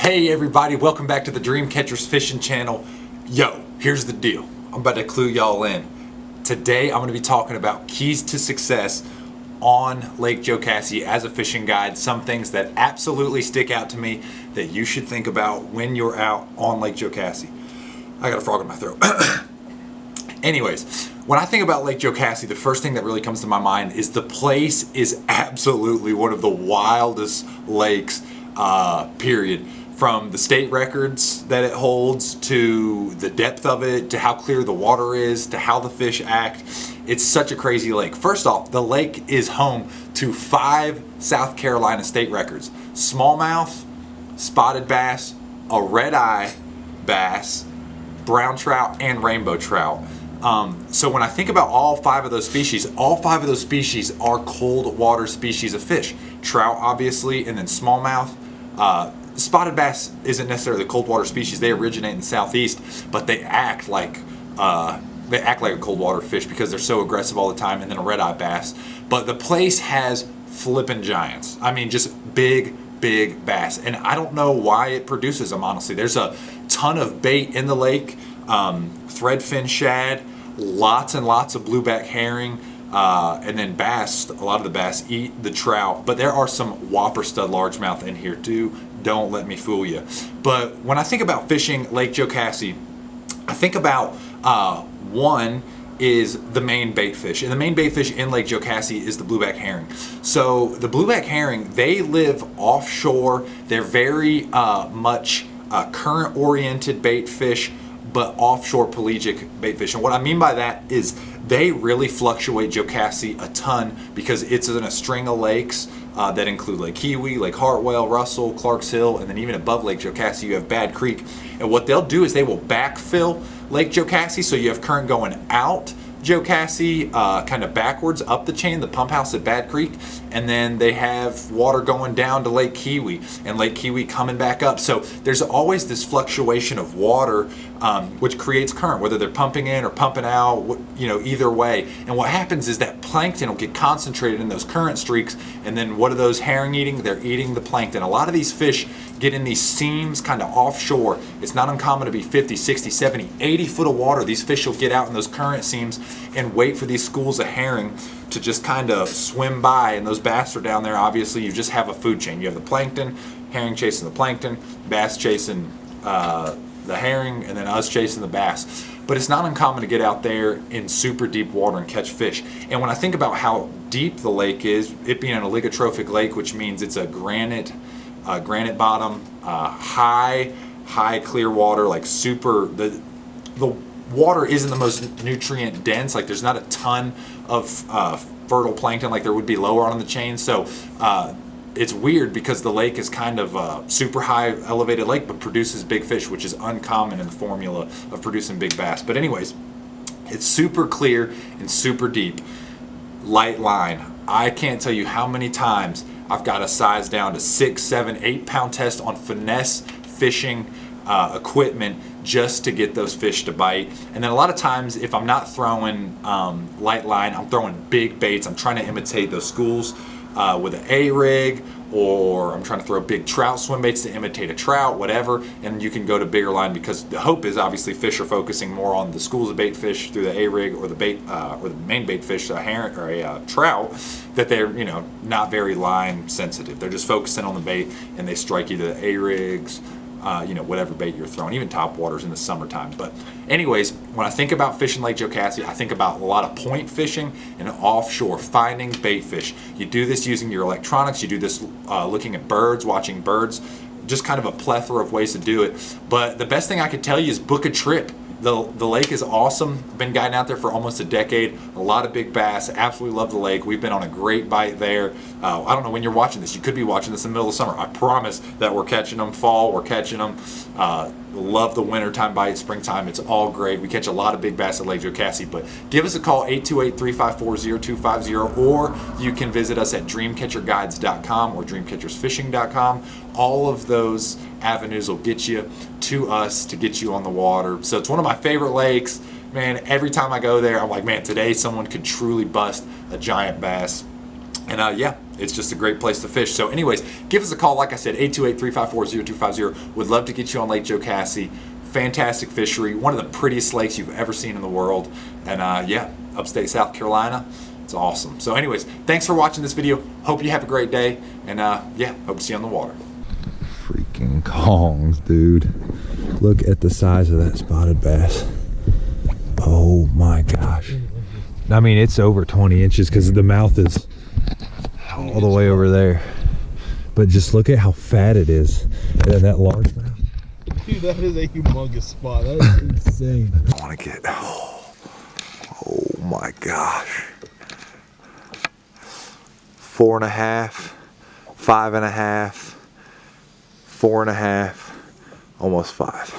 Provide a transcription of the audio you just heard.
Hey everybody, welcome back to the Dream Catchers Fishing Channel. Yo, here's the deal. I'm about to clue y'all in. Today I'm going to be talking about keys to success on Lake Jocassee as a fishing guide. Some things that absolutely stick out to me that you should think about when you're out on Lake Jocassee. I got a frog in my throat. Anyways, when I think about Lake Jocassee, the first thing that really comes to my mind is the place is absolutely one of the wildest lakes, period. From the state records that it holds, to the depth of it, to how clear the water is, to how the fish act. It's such a crazy lake. First off, the lake is home to 5 South Carolina state records: smallmouth, spotted bass, a red-eye bass, brown trout, and rainbow trout. So when I think about all 5 of those species are cold water species of fish. Trout, obviously, and then smallmouth. Spotted bass isn't necessarily a cold water species. They originate in the southeast, but they act like a cold water fish because they're so aggressive all the time. And then a red-eye bass. But the place has flippin' giants. I mean, just big bass. And I don't know why it produces them, honestly. There's a ton of bait in the lake. Threadfin shad, lots and lots of blueback herring. And then bass, a lot of the bass eat the trout, but there are some whopper stud largemouth in here too. Don't let me fool you. But when I think about fishing Lake Jocassee, I think about one is the main bait fish, and the main bait fish in Lake Jocassee is the blueback herring. So the blueback herring, they live offshore. They're very much current oriented bait fish, but offshore pelagic bait fish. And what I mean by that is they really fluctuate Jocassee a ton because it's in a string of lakes that include Lake Kiwi, Lake Hartwell, Russell, Clarks Hill, and then even above Lake Jocassee you have Bad Creek. And what they'll do is they will backfill Lake Jocassee, so you have current going out Jocassee, kind of backwards up the chain, the pump house at Bad Creek, and then they have water going down to Lake Kiwi, and Lake Kiwi coming back up. So there's always this fluctuation of water, which creates current, whether they're pumping in or pumping out, either way. And what happens is that plankton will get concentrated in those current streaks, and then what are those herring eating? They're eating the plankton. A lot of these fish get in these seams kind of offshore. It's not uncommon to be 50, 60, 70, 80 foot of water. These fish will get out in those current seams and wait for these schools of herring to just kind of swim by, and those bass are down there. Obviously, you just have a food chain. You have the plankton, herring chasing the plankton, bass chasing the herring, and then us chasing the bass. But it's not uncommon to get out there in super deep water and catch fish. And when I think about how deep the lake is, it being an oligotrophic lake, which means it's a granite bottom, high clear water, like super, the water isn't the most nutrient dense. Like there's not a ton of fertile plankton like there would be lower on the chain. So it's weird because the lake is kind of a super high elevated lake, but produces big fish, which is uncommon in the formula of producing big bass. But anyways, it's super clear and super deep. Light line. I can't tell you how many times I've got a size down to 6, 7, 8 pound test on finesse fishing equipment just to get those fish to bite. And then a lot of times if I'm not throwing light line, I'm throwing big baits. I'm trying to imitate those schools with an A-rig, or I'm trying to throw big trout swim baits to imitate a trout, whatever. And you can go to bigger line because the hope is obviously fish are focusing more on the schools of bait fish through the A-rig, or the bait or the main bait fish, a herring or a trout, that they're not very line sensitive. They're just focusing on the bait, and they strike either the A-rigs, whatever bait you're throwing, even top waters in the summertime. But anyways, when I think about fishing Lake Jocassee, I think about a lot of point fishing and offshore, finding bait fish. You do this using your electronics, you do this looking at birds, watching birds, just kind of a plethora of ways to do it. But the best thing I could tell you is book a trip. The lake is awesome. Been guiding out there for almost a decade. A lot of big bass. Absolutely love the lake. We've been on a great bite there. I don't know when you're watching this. You could be watching this in the middle of summer. I promise that we're catching them. Fall, we're catching them. Love the wintertime bite, springtime. It's all great. We catch a lot of big bass at Lake Jocassee. But give us a call, 828-354-0250, or you can visit us at dreamcatcherguides.com or dreamcatchersfishing.com. All of those avenues will get you to us to get you on the water. So it's one of my favorite lakes. Man, every time I go there, I'm like, man, today someone could truly bust a giant bass. And yeah, it's just a great place to fish. So anyways, give us a call. Like I said, 828-354-0250. Would love to get you on Lake Jocassee. Fantastic fishery. One of the prettiest lakes you've ever seen in the world. And yeah, upstate South Carolina. It's awesome. So anyways, thanks for watching this video. Hope you have a great day. And yeah, hope to see you on the water. Freaking Kongs, dude. Look at the size of that spotted bass. Oh my gosh. I mean, it's over 20 inches because the mouth is all the way over there. But just look at how fat it is. And that large mouth. Dude, that is a humongous spot. That is insane. I want to get, oh my gosh. 4.5, 5.5, 4.5, almost 5.